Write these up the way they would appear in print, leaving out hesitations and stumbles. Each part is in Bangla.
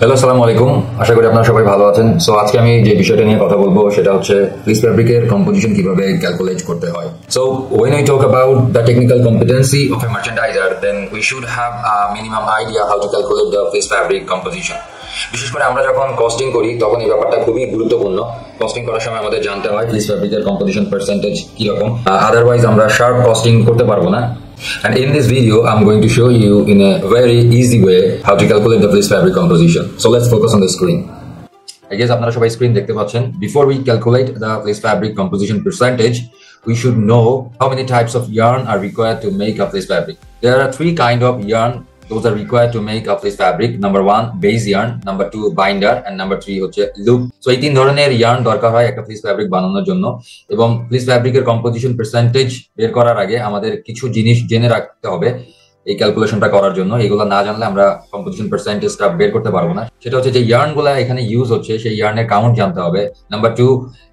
হ্যালো, আসসালামু আলাইকুম। আশা করি আপনারা সবাই ভালো আছেন। সো আজকে আমি যে বিষয়টা নিয়ে কথা বলবো সেটা হচ্ছে ফ্লিস ফ্যাব্রিকের কম্পোজিশন কিভাবে ক্যালকুলেট করতে হয়। So when we talk about the technical competency of a merchandiser, then we should have a minimum idea how to calculate the fleece fabric composition. বিশেষ করে আমরা যখন কস্টিং করি তখন এই ব্যাপারটা খুবই গুরুত্বপূর্ণ। কস্টিং করার সময় আমাদের জানতে হয় ফ্লিস ফ্যাব্রিকের কম্পোজিশন পার্সেন্টেজ কিরকম, আদারওয়াইজ আমরা শার্প কস্টিং করতে পারবো না। And in this video, I'm going to show you in a very easy way how to calculate the fleece fabric composition. So let's focus on the screen. I guess আপনারা সবাই স্ক্রিন দেখতে পাচ্ছেন। Before we calculate the fleece fabric composition percentage, we should know how many types of yarn are required to make a fleece fabric. There are three kinds of yarn. Those are required to make a fleece fabric. Number 1, base yarn. Number 2, binder. And number 3 হচ্ছে loop. So এই তিন ধরনের yarn দরকার হয় একটা fleece fabric বানানোর জন্য। এবং fleece fabric এর composition percentage বের করার আগে আমাদের কিছু জিনিস জেনে রাখতে হবে এই ক্যালকুলেশনটা করার জন্য। এগুলো না জানলে আমরা কম্পোজিশন পার্সেন্টেজটা বের করতে পারবো না। সেটা হচ্ছে যে ইয়ার্ন গুলা এখানে ইউজ হচ্ছে সেই ইয়ার্নের কাউন্ট জানতে হবে। নাম্বার 2,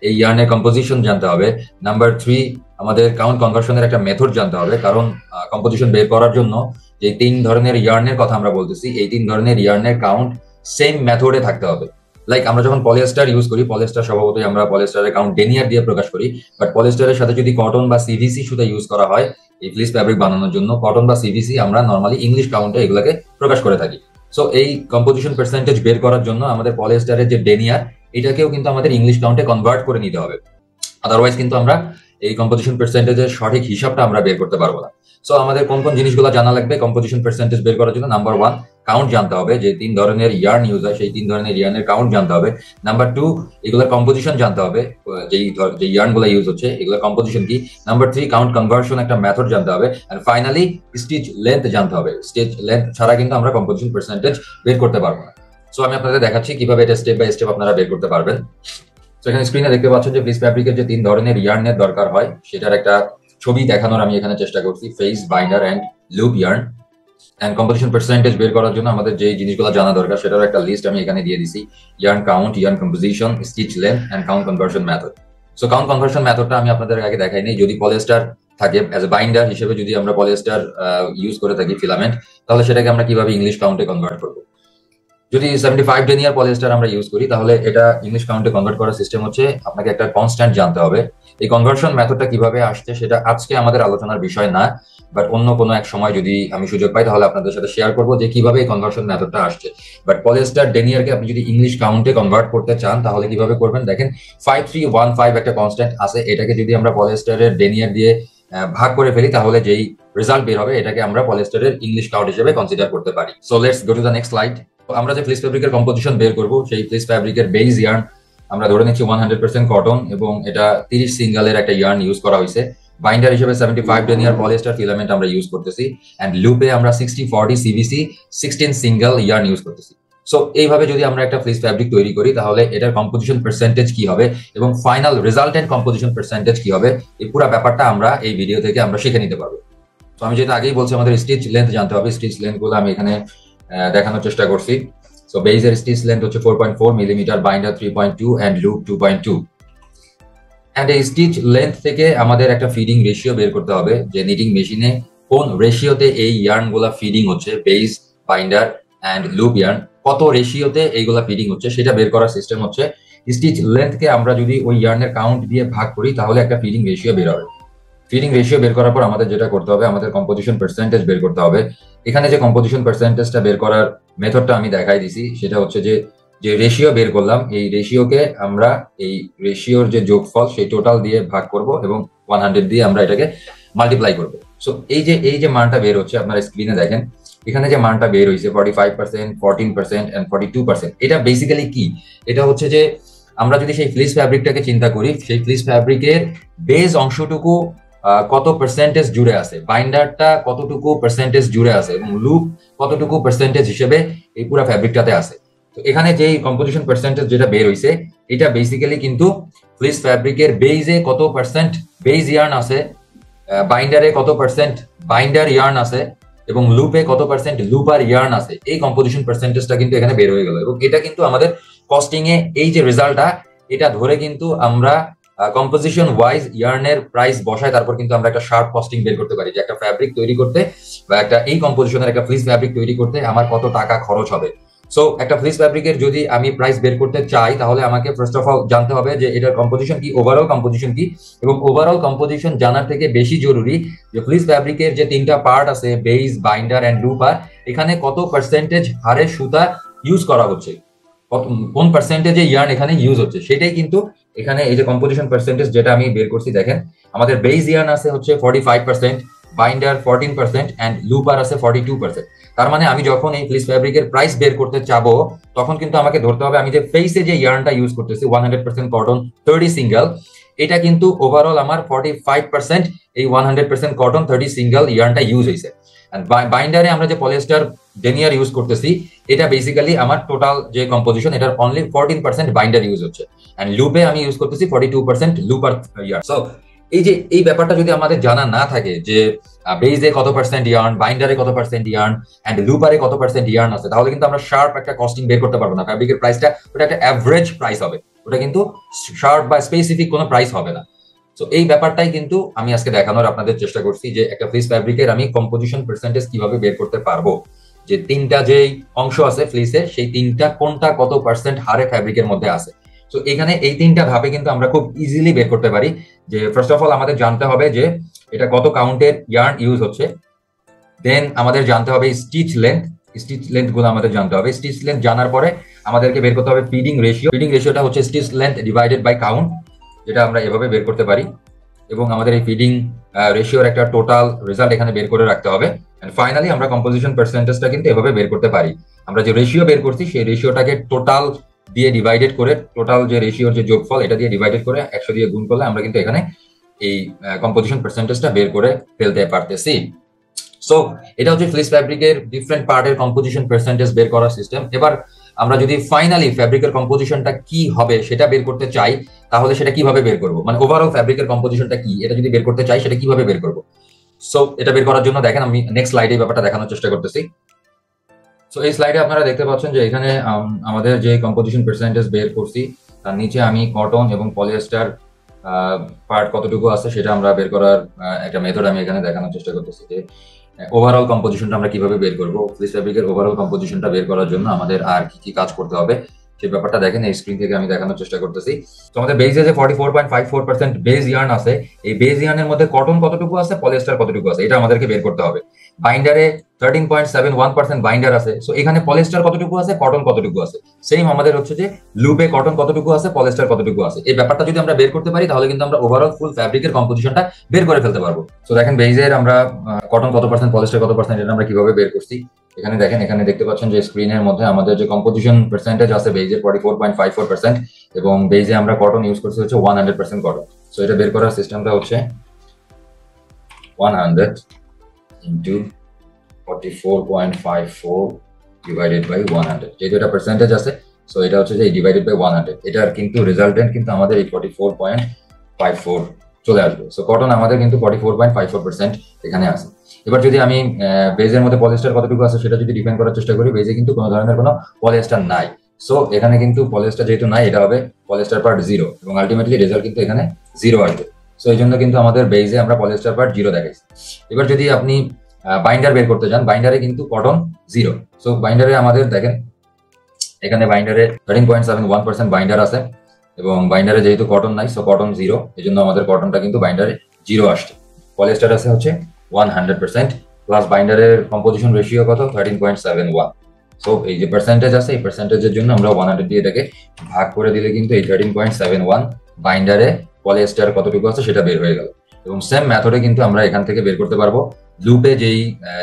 এই ইয়ার্নের কম্পোজিশন জানতে হবে। নাম্বার 3, আমাদের কাউন্ট কনভার্সনের একটা মেথড জানতে হবে, কারণ কম্পোজিশন বের করার জন্য যে তিন ধরনের ইয়ার্নের কথা আমরা বলতেছি এই তিন ধরনের ইয়ার্নের কাউন্ট সেম মেথডে থাকতে হবে। লাইক আমরা যখন পলিয়েস্টার ইউজ করি, পলিয়েস্টার স্বভাবতই আমরা পলিয়েস্টারের কাউন্ট ডেনিয়ার দিয়ে প্রকাশ করি, বাট পলিয়েস্টারের সাথে যদি কটন বা সিভিসি সুতা ইউজ করা হয় এই ফ্লিস ফ্যাব্রিক বানানোর জন্য, কটন বা সিভিসি আমরা নর্মালি ইংলিশ কাউন্টে এগুলোকে প্রকাশ করে থাকি। সো এই কম্পোজিশন পার্সেন্টেজ বের করার জন্য আমাদের পলিয়েস্টারের যে ডেনিয়ার এটাকেও কিন্তু আমাদের ইংলিশ কাউন্টে কনভার্ট করে নিতে হবে, আদারওয়াইজ কিন্তু আমরা এই কম্পোজিশন পার্সেন্টেজের সঠিক হিসাবটা আমরা বের করতে পারবো না। সো আমাদের কোন কোন জিনিসগুলো জানা লাগবে কম্পোজিশন পার্সেন্টেজ বের করার জন্য? নাম্বার 1, কাউন্ট জানতে হবে, যে তিন ধরনের ইয়ার্ন ইউজ হয় সেই তিন ধরনের ইয়ার্নের কাউন্ট জানতে হবে। নাম্বার 2, এগুলোর কম্পোজিশন জানতে হবে, যে ইয়ার্ন গুলো ইউজ হচ্ছে এগুলোর কম্পোজিশন কি। নাম্বার 3, কাউন্ট কনভার্সন একটা মেথড জানতে হবে। এন্ড ফাইনালি স্টিচ লেন্থ জানতে হবে। স্টিচ লেন্থ ছাড়া কিন্তু আমরা কম্পোজিশন পার্সেন্টেজ বের করতে পারবো না। সো আমি আপনাদের দেখাচ্ছি কিভাবে এটা স্টেপ বাই স্টেপ আপনারা বের করতে পারবেন। তো এখানে স্ক্রিনে দেখতে পাচ্ছেন যে ফ্লিস ফ্যাব্রিকের যে তিন ধরনের ইয়ার্নের দরকার হয় সেটার একটা ছবি দেখানোর আমি এখানে চেষ্টা করছি। Face, binder and loop yarn. And composition percentage বের করার জন্য আমাদের যে জিনিসগুলো জানা দরকার সেটার একটা লিস্ট আমি এখানে দিয়ে দিছি। Yarn count, yarn composition, stitch length and count conversion method. So count conversion মেথডটা আমি আপনাদের আগে দেখাইনি। যদি পলিয়েস্টার থাকে অ্যাজ এ বাইন্ডার হিসেবে, যদি আমরা পলিয়েস্টার ইউজ করে থাকি ফিলামেন্ট, তাহলে সেটাকে আমরা কিভাবে ইংলিশ কাউন্টে কনভার্ট করবো। যদি 75 ডেনিয়ার পলিয়েস্টার আমরা ইউজ করি তাহলে এটা ইংলিশ কাউন্টে কনভার্ট করার সিস্টেম হচ্ছে আপনাকে একটা কনস্ট্যান্ট জানতে হবে। এই কনভার্সন মেথডটা কিভাবে আসছে সেটা আজকে আমাদের আলোচনার বিষয় না, বাট অন্য কোনো এক সময় যদি আমি সুযোগ পাই তাহলে আপনাদের সাথে শেয়ার করবো যে কিভাবে এই কনভার্সন মেথডটা আসছে। বাট পলিয়েস্টার ডেনিয়ারকে আপনি যদি ইংলিশ কাউন্টে কনভার্ট করতে চান তাহলে কিভাবে করবেন দেখেন। 5315 একটা কনস্ট্যান্ট আছে, এটাকে যদি আমরা পলিয়েস্টারের ডেনিয়ার দিয়ে ভাগ করে ফেলি তাহলে যেই রেজাল্ট বের হবে এটাকে আমরা পলিয়েস্টারের ইংলিশ কাউন্ট হিসেবে কনসিডার করতে পারি। So let's go to the next slide. আমরা যে ফ্লিস ফ্যাব্রিকের কম্পোজিশন বের করব সেই ফ্লিস ফ্যাব্রিকের বেস ইয়ার্ন আমরা ধরে নিচ্ছি 100% কটন এবং এটা 30 সিঙ্গেলের একটা ইয়ার্ন ইউজ করা হয়েছে। বাইন্ডার হিসেবে 75 ডেনিয়ার পলিয়েস্টার ফিলামেন্ট আমরা ইউজ করতেছি। এন্ড লুপে আমরা 60-40 সিভিসি 16 সিঙ্গেল ইয়ার্ন ইউজ করতেছি। সো এইভাবে যদি আমরা একটা ফ্লিস ফ্যাব্রিক তৈরি করি তাহলে এটার কম্পোজিশন পার্সেন্টেজ কি হবে এবং ফাইনাল রেজাল্টেন্ট কম্পোজিশন পার্সেন্টেজ কি হবে এই পুরো ব্যাপারটা আমরা এই ভিডিও থেকে আমরা শিখে নিতে পারবো। তো আমি যেটা আগেই বলছি আমাদের স্টিচ লেন্থ জানতে হবে। স্টিচ লেন্থ গুলো আমি এখানে দেখানোর চেষ্টা করছি। সো বেজের স্টিচ লেন্থ হচ্ছে 4.4 millimetre, binder 3.2 and loop 2.2। And এই স্টিচ লেন্থ থেকে আমাদের একটা ফিডিং রেশিও বের করতে হবে, যে নিটিং মেশিনে কোন রেশিওতে এই ইয়ার্ন গুলা ফিডিং হচ্ছে, base, binder and loop yarn কত রেশিওতে এইগুলা ফিডিং হচ্ছে সেটা বের করার সিস্টেম হচ্ছে স্টিচ লেন্থকে আমরা যদি ওই ইয়ার্নের কাউন্ট দিয়ে ভাগ করি তাহলে একটা ফিডিং রেশিও বের হবে। ফিডিং রেশিও বের করার পর আমাদের যেটা করতে হবে আমাদের কম্পোজিশন পার্সেন্টেজ বের করতে হবে। এখানে যে কম্পোজিশন পার্সেন্টেজটা বের করার মেথডটা আমি দেখাই দিছি সেটা হচ্ছে যে রেশিও বের করলাম এই রেশিওকে আমরা এই রেশিওর যে যোগফল সেই টোটাল দিয়ে ভাগ করব এবং 100 দিয়ে আমরা এটাকে মাল্টিপ্লাই করব। সো এই যে মানটা বের হচ্ছে আপনারা স্ক্রিনে দেখেন, এখানে যে মানটা বের হয়েছে 45%, 14% এন্ড 42%, এটা বেসিক্যালি কি? এটা হচ্ছে যে আমরা যদি সেই ফ্লিস ফ্যাব্রিকটাকে চিন্তা করি, সেই ফ্লিস ফ্যাব্রিকের বেস অংশটুকু কত পার্সেন্টেজ জুড়ে আছে, বাইন্ডারটা কতটুকু পার্সেন্টেজ জুড়ে আছে এবং লুপ কতটুকু পার্সেন্টেজ হিসেবে এই পুরো ফ্যাব্রিকটাতে আছে। তো এখানে যেই কম্পোজিশন পার্সেন্টেজ যেটা বের হইছে এটা বেসিক্যালি কিন্তু ফ্লিস ফ্যাব্রিকের বেজে কত পার্সেন্ট বেজ ইয়ার্ন আছে, বাইন্ডারে কত পার্সেন্ট বাইন্ডার ইয়ার্ন আছে এবং লুপে কত পার্সেন্ট লুপার ইয়ার্ন আছে, এই কম্পোজিশন পার্সেন্টেজটা কিন্তু এখানে বের হয়ে গেল। এবং এটা কিন্তু আমাদের কস্টিং এ এই যে রেজাল্টটা এটা ধরে কিন্তু আমরা কম্পোজিশন ওয়াইজ ইয়ার্নের প্রাইস বসায় তারপর কিন্তু আমরা একটা শার্প কস্টিং বের করতে পারি যে একটা ফ্যাব্রিক তৈরি করতে বা একটা এই কম্পোজিশনের একটা ফ্লিস ফ্যাব্রিক তৈরি করতে আমার কত টাকা খরচ হবে। সো একটা ফ্লিস ফ্যাব্রিকের যদি আমি প্রাইস বের করতে চাই তাহলে আমাকে ফার্স্ট অফ অল জানতে হবে যে এটার কম্পোজিশন কি, ওভারঅল কম্পোজিশন কি, এবং ওভারঅল কম্পোজিশন জানার থেকে বেশি জরুরি যে ফ্লিস ফ্যাব্রিকের যে তিনটা পার্ট আছে, বেস, বাইন্ডার এন্ড লুপার, এখানে কত পার্সেন্টেজ হারে সুতা ইউজ করা হচ্ছে, কোন পার্সেন্টেজে ইয়ার্ন এখানে ইউজ হচ্ছে, সেটাই কিন্তু এখানে এই যে কম্পোজিশন পার্সেন্টেজ যেটা আমি বের করছি দেখেন, আমাদের বেস ইয়ার্ন আছে হচ্ছে 45%, বাইন্ডার 14% এন্ড লুপার আছে 42%। তার মানে আমি যখন এই ফ্লিস ফ্যাব্রিকের প্রাইস বের করতে চাবো তখন কিন্তু আমাকে ধরতে হবে আমি যে ফেসে যে ইয়ার্নটা ইউজ করতেছি 100% কটন 30 সিঙ্গেল, এটা কিন্তু ওভারঅল আমার 45% এই 100% কটন 30 সিঙ্গেল ইয়ার্নটা ইউজ হয়েছে। বাইন্ডারে আমরা যে পলিয়েস্টার ডেনিয়ার ইউজ করতেছি এটা বেসিক্যালি আমার টোটাল যে কম্পোজিশন এটার অনলি 14% বাইন্ডার ইউজ হচ্ছে, এন্ড লুপে আমি ইউজ করতেছি 42% লুপার ইয়ার্ন। সো এই যে এই ব্যাপারটা যদি আমাদের জানা না থাকে যে বেজে কত পার্সেন্ট ইয়ার্ন, বাইন্ডারে কত পার্সেন্ট ইয়ার্ন এন্ড লুপারে কত পার্সেন্ট ইয়ার্ন আছে, তাহলে কিন্তু আমরা শার্প একটা কস্টিং বের করতে পারবো না। ফ্যাব্রিকের প্রাইসটা ওটা একটা অ্যাভারেজ প্রাইস হবে, ওটা কিন্তু শার্প বা স্পেসিফিক কোনো প্রাইস হবে না। তো এই ব্যাপারটাই কিন্তু আমি আজকে দেখানোর আপনাদের চেষ্টা করছি যে একটা ফ্লিস ফ্যাব্রিকের আমি কম্পোজিশন পার্সেন্টেজ কিভাবে বের করতে পারবো, যে তিনটা যে অংশ আছে ফ্লিসের সেই তিনটা কোনটা কত পার্সেন্ট হারে ফ্যাব্রিকের মধ্যে আছে। তো এখানে এই তিনটা ধাপে কিন্তু আমরা খুব ইজিলি বের করতে পারি। যে ফার্স্ট অফ অল আমাদের জানতে হবে যে এটা কত কাউন্টের ইয়ার্ন ইউজ হচ্ছে, দেন আমাদের জানতে হবে স্টিচ লেন্থ গুলো আমাদের জানতে হবে। স্টিচ লেন্থ জানার পরে আমাদেরকে বের করতে হবে ফিডিং রেশিও। ফিডিং রেশিওটা হচ্ছে stitch length divided by count, যেটা আমরা এভাবে বের করতে পারি, এবং আমাদের এই ফিডিং রেশিওর একটা টোটাল রেজাল্ট এখানে বের করে রাখতে হবে। এন্ড ফাইনালি আমরা কম্পোজিশন পার্সেন্টেজটা কিন্তু এভাবে বের করতে পারি। আমরা যে রেশিও বের করছি সেই রেশিওটাকে টোটাল দিয়ে ডিভাইডেড করে, টোটাল যে রেশিওর যে যোগফল এটা দিয়ে ডিভাইডেড করে 100 দিয়ে গুণ করলে আমরা কিন্তু এখানে এই কম্পোজিশন পার্সেন্টেজটা বের করে ফেলতে পারতেছি। সো এটা হচ্ছে ফ্লিস ফ্যাব্রিকের ডিফারেন্ট পার্টের কম্পোজিশন পার্সেন্টেজ বের করার সিস্টেম। এবার আমরা যদি ফাইনালি ফ্যাব্রিকের কম্পোজিশনটা কি হবে সেটা বের করতে চাই তাহলে সেটা কিভাবে বের করব, মানে ওভারঅল ফ্যাব্রিকের কম্পোজিশনটা কি এটা যদি বের করতে চাই সেটা কিভাবে বের করব। সো এটা বের করার জন্য দেখেন আমি নেক্সট স্লাইডে এই ব্যাপারটা দেখানোর চেষ্টা করতেছি। সো এই স্লাইডে আপনারা দেখতে পাচ্ছেন যে এখানে আমাদের যে কম্পোজিশন পার্সেন্টেজ বের করছি তার নিচে আমি কটন এবং পলিয়েস্টার পার্ট কতটুকু আছে সেটা আমরা বের করার একটা মেথড আমি এখানে দেখানোর চেষ্টা করতেছি যে ওভারঅল কম্পোজিশনটা আমরা কিভাবে বের করবো। ফ্লিস ফ্যাব্রিকের ওভারঅল কম্পোজিশনটা বের করার জন্য আমাদের আর কি কি কাজ করতে হবে সেই ব্যাপারটা দেখেন এই স্ক্রিন থেকে আমি দেখানোর চেষ্টা করতেছি। তো আমাদের বেজে যে 44.54% বেজ ইয়ার্ন আছে, এই বেজ ইয়ার্নের মধ্যে কটন কতটুকু আছে, পলিয়েস্টার কতটুকু আছে, এটা আমাদেরকে বের করতে হবে। বাইন্ডারে 13.71% বাইন্ডার আছে, সো এখানে পলিয়েস্টার কতটুকু আছে, কটন কতটুকু আছে। সেম আমাদের হচ্ছে যে লুপে কটন কতটুকু আছে, পলিয়েস্টার কতটুকু আছে। এই ব্যাপারটা যদি আমরা বের করতে পারি তাহলে কিন্তু আমরা ওভারঅল ফুল ফ্যাব্রিকের কম্পোজিশনটা বের করে ফেলতে পারবো। সো দেখেন বেজের আমরা কটন কত পার্সেন্ট, পলিয়েস্টার কত পার্সেন্ট, এটা আমরা কিভাবে বের করছি এখানে দেখেন। এখানে দেখতে পাচ্ছেন যে স্ক্রিনের মধ্যে আমাদের যে কম্পোজিশন পার্সেন্টেজ আছে বেজের 44.54%, এবং বেজে আমরা কটন ইউজ করছি হচ্ছে 100% কটন। সো এটা বের করার সিস্টেমটা হচ্ছে 100 ইন্টু 44.54 ডিভাইডেড বাই 100, যেহেতু এটা পার্সেন্টেজ আছে সো এটা হচ্ছে যে ডিভাইডেড বাই 100, এটার কিন্তু রেজাল্টেন্ট কিন্তু আমাদের এই 44.54 চলে আসবে। সো কটন আমাদের কিন্তু 44.54% এখানে আছে। এবার যদি আমি বেজের মধ্যে পলিয়েস্টার কতটুকু আছে সেটা যদি ডিফাইন করার চেষ্টা করি, বেজে কিন্তু কোনো ধরনের কোনো পলিয়েস্টার নাই। সো এখানে কিন্তু পলিয়েস্টার যেহেতু নাই এটা হবে পলিয়েস্টার পার্ট 0, এবং আলটিমেটলি রেজাল্ট কিন্তু এখানে 0 আসবে। সো এই জন্য কিন্তু আমাদের বেজে আমরা পলিয়েস্টার পার্ট 0 দেখাইছি। এবার যদি আপনি বাইন্ডার বের করতে চান, বাইন্ডারে কিন্তু কটন 0। সো বাইন্ডারে আমাদের দেখেন এখানে বাইন্ডারে 13.71% বাইন্ডার আছে, এবং বাইন্ডারে যেহেতু কটন নাই সো কটন 0, এই জন্য আমাদের কটনটা কিন্তু বাইন্ডারে 0 আসছে। পলিয়েস্টার আছে হচ্ছে 100%, প্লাস বাইন্ডারের কম্পোজিশন রেশিও কত 13.71। সো এই যে পার্সেন্টেজ আছে এই পার্সেন্টেজের জন্য আমরা 100 দিয়ে এটাকে ভাগ করে দিলে কিন্তু এই 13.71 বাইন্ডারে পলিয়েস্টার কতটুকু আছে সেটা বের হয়ে গেল। এবং সেম মেথডে কিন্তু আমরা এখান থেকে বের করতে পারবো লুপে যেই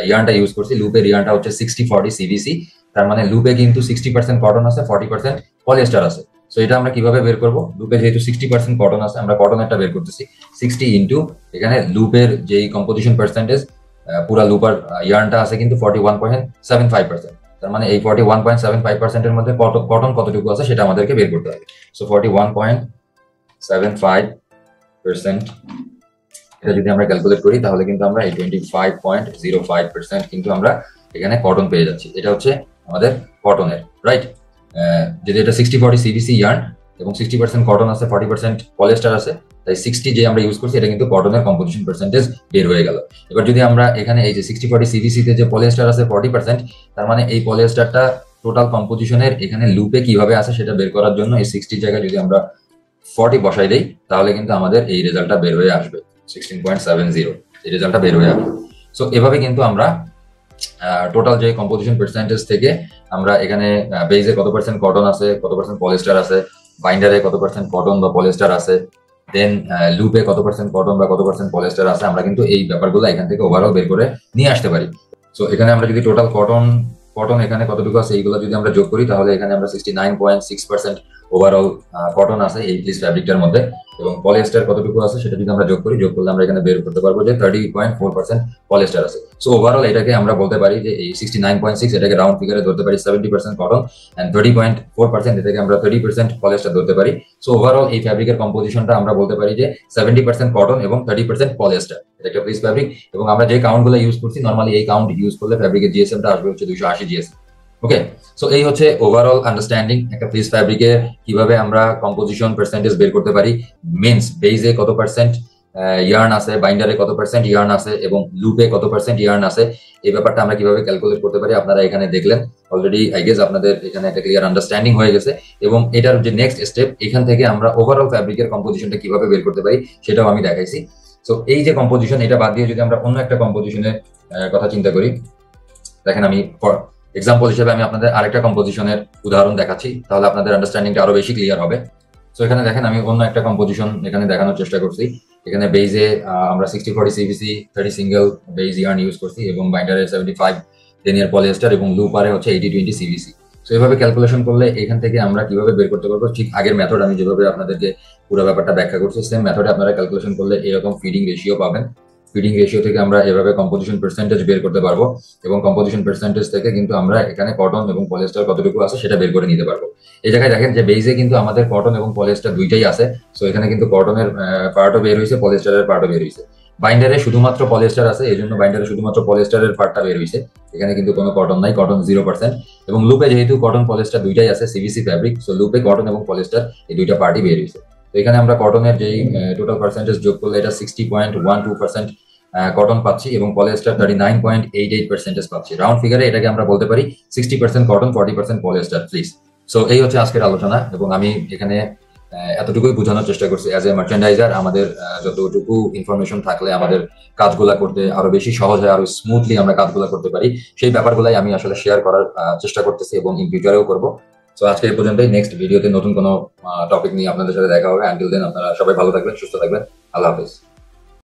ইয়ার্নটা ইউজ করছি, লুপের ইয়ার্নটা হচ্ছে 60-40 সিবিসি, তার মানে লুপে কিন্তু 60% কটন আছে, 40% পলিয়েস্টার আছে। সো এটা আমরা কিভাবে বের করবো, লুপে যেহেতু 60% কটন আছে আমরা কটনেরটা বের করতেছি 60 ইন্টু এখানে লুপের যেই কম্পোজিশন পার্সেন্টেজ পুরা লুপার ইয়ার্নটা আছে কিন্তু 41.75%, তার মানে এই 41.75% এর মধ্যে কটন কতটুকু আছে সেটা আমাদেরকে বের করতে হবে। সো 41.75% এটা যদি আমরা ক্যালকুলেট করি তাহলে কিন্তু আমরা এই 25.05% কিন্তু আমরা এখানে কটন পেয়ে যাচ্ছি। এটা হচ্ছে আমাদের কটনের, রাইট? যদি এটা 60-40 সিবিসি ইয়ার্ন এবং 60% কটন আছে, 40% পলিয়েস্টার আছে, তাই 60 যে আমরা ইউজ করছি এটা কিন্তু কটনের কম্পোজিশন পার্সেন্টেজ বের হয়ে গেল। এবার যদি আমরা এখানে এই যে 60-40 সিবিসি তে যে পলিয়েস্টার আছে 40%, তার মানে এই পলিয়েস্টারটা টোটাল কম্পোজিশনের এখানে লুপে কিভাবে আছে সেটা বের করার জন্য এই 60 জায়গায় যদি আমরা 40 বসাই দেই তাহলে কিন্তু আমাদের এই রেজাল্টটা বের হয়ে আসবে 16.70 এই রেজাল্টটা বের হয়ে আসবে। সো এভাবে কিন্তু আমরা টোটাল যে কম্পোজিশন পার্সেন্টেজ থেকে আমরা এখানে বেজে কত পার্সেন্ট কটন আছে, কত পার্সেন্ট পলিস্টার আছে, বাইন্ডারে কত পার্সেন্ট কটন বা পলিস্টার আছে, দেন লুপে কত পার্সেন্ট কটন বা কত পার্সেন্ট পলিস্টার আছে, আমরা কিন্তু এই ব্যাপারগুলো এখান থেকে ওভারঅল বের করে নিয়ে আসতে পারি। সো এখানে আমরা যদি টোটাল কটন কটন এখানে কতটুকু আছে এইগুলো যদি আমরা যোগ করি তাহলে এখানে আমরা 69.6% ওভারঅল কটন আছে এই ফ্লিস ফ্যাব্রিকটার মধ্যে, এবং পলিয়েস্টার কতটুকু আছে সেটা যদি আমরা যোগ করি, যোগ করলে আমরা এখানে বের করতে পারবো যে 30.4% পলিয়েস্টার আছে। সো ওভারঅল এটাকে আমরা বলতে পারি যে এই 69.6 এটাকে রাউন্ড ফিগারে ধরতে পারি 70% কটন এন্ড 30.4% এটাকে আমরা 30% পলিয়েস্টার ধরতে পারি। সো ওভারঅল এই ফ্যাব্রিকের কম্পোজিশনটা আমরা বলতে পারি যে 70% কটন এবং 30% পলিয়েস্টার, এটা একটা ফ্লিস ফ্যাব্রিক। এবং আমরা যে কাউন্টগুলো ইউজ করছি নরমালি এই কাউন্ট ইউজ করলে ফ্যাব্রিকের জিএসএমটা আসবে হচ্ছে 280 জিএসএম। ওকে, সো এই হচ্ছে ওভারঅল আন্ডারস্ট্যান্ডিং একটা ফ্লিস ফ্যাব্রিকে কিভাবে আমরা কম্পোজিশন পার্সেন্টেজ বের করতে পারি, মিন্স বেজে কত পার্সেন্ট ইয়ার্ন আছে, বাইন্ডারে কত পার্সেন্ট ইয়ার্ন আছে এবং লুপে কত পার্সেন্ট ইয়ার্ন আছে, এই ব্যাপারটা আমরা কিভাবে ক্যালকুলেট করতে পারি আপনারা এখানে দেখলেন অলরেডি। আই গেস আপনাদের এখানে একটা ক্লিয়ার আন্ডারস্ট্যান্ডিং হয়ে গেছে। এবং এটার যে নেক্সট স্টেপ, এখান থেকে আমরা ওভারঅল ফ্যাব্রিকের কম্পোজিশনটা কিভাবে বের করতে পারি সেটাও আমি দেখাইছি। সো এই যে কম্পোজিশন, এটা বাদ দিয়ে যদি আমরা অন্য একটা কম্পোজিশনের কথা চিন্তা করি, দেখেন আমি এক্সাম্পল হিসেবে আমি আপনাদের আরেকটা কম্পোজিশনের উদাহরণ দেখাচ্ছি, তাহলে আপনাদের আন্ডারস্ট্যান্ডিংটা আরো বেশি ক্লিয়ার হবে। সো এখানে দেখেন আমি অন্য একটা কম্পোজিশন এখানে দেখানোর চেষ্টা করছি। এখানে বেজে আমরা 60-40 CVC 30 single base yarn use করছি এবং বাইন্ডারে 75 10 ইয়ার পলিয়েস্টার এবং লুপারে হচ্ছে 80-20 সিভিসি। সো এভাবে ক্যালকুলেশন করলে এখান থেকে আমরা কিভাবে বের করতে পারবো, ঠিক আগের মেথড আমি যেভাবে আপনাদেরকে পুরো ব্যাপারটা ব্যাখ্যা করছি সেম মেথডে আপনারা ক্যালকুলেশন করলে এরকম ফিডিং রেশিও পাবেন। ফিডিং রেশিও থেকে আমরা এভাবে কম্পোজিশন পার্সেন্টেজ বের করতে পারবো এবং কম্পোজিশন পার্সেন্টেজ থেকে কিন্তু আমরা এখানে কটন এবং পলিয়েস্টার কতটুকু আছে সেটা বের করে নিতে পারবো। এই জায়গায় দেখেন যে বেজে কিন্তু আমাদের কটন এবং পলিয়েস্টার দুইটাই আছে। সো এখানে কিন্তু কটনের পার্টও বের হয়েছে, পলিয়েস্টারের পার্টও বের হয়েছে। বাইন্ডারে শুধুমাত্র পলিয়েস্টার আছে, এই জন্য বাইন্ডারে শুধুমাত্র পলিয়েস্টারের পার্টটা বের হয়েছে, এখানে কিন্তু কোনো কটন নাই, কটন 0%। এবং লুপে যেহেতু কটন পলিয়েস্টার দুইটাই আছে সিভিসি ফ্যাব্রিক, সো লুপে কটন এবং পলিয়েস্টার এই দুইটা পার্টই বের হয়েছে। তো এখানে আমরা কটনের যেই টোটাল পার্সেন্টেজ যোগ করলে এটা 60.12% কটন পাচ্ছি এবং পলিয়েস্টার 39.88% পাচ্ছি। রাউন্ড ফিগারে এটাকে আমরা বলতে পারি 60% কটন 40% পলিয়েস্টার ফ্লিস। সো এই হচ্ছে আজকের আলোচনা এবং আমি এখানে এতটুকুই বোঝানোর চেষ্টা করছি অ্যাজ এ মার্চেন্ডাইজার আমাদের যতটুকু ইনফরমেশন থাকলে আমাদের কাজগুলা করতে আরো বেশি সহজ হয়, আরো স্মুথলি আমরা কাজগুলা করতে পারি, সেই ব্যাপারগুলাই আমি আসলে শেয়ার করার চেষ্টা করতেছি এবং ইন ফিউচারেও করবো। সো আজকে এই পর্যন্তই। নেক্সট ভিডিওতে নতুন কোনো টপিক নিয়ে আপনাদের সাথে দেখা হবে। আনটিল দেন আপনারা সবাই ভালো থাকবেন, সুস্থ থাকবেন। আল্লাহ হাফেজ।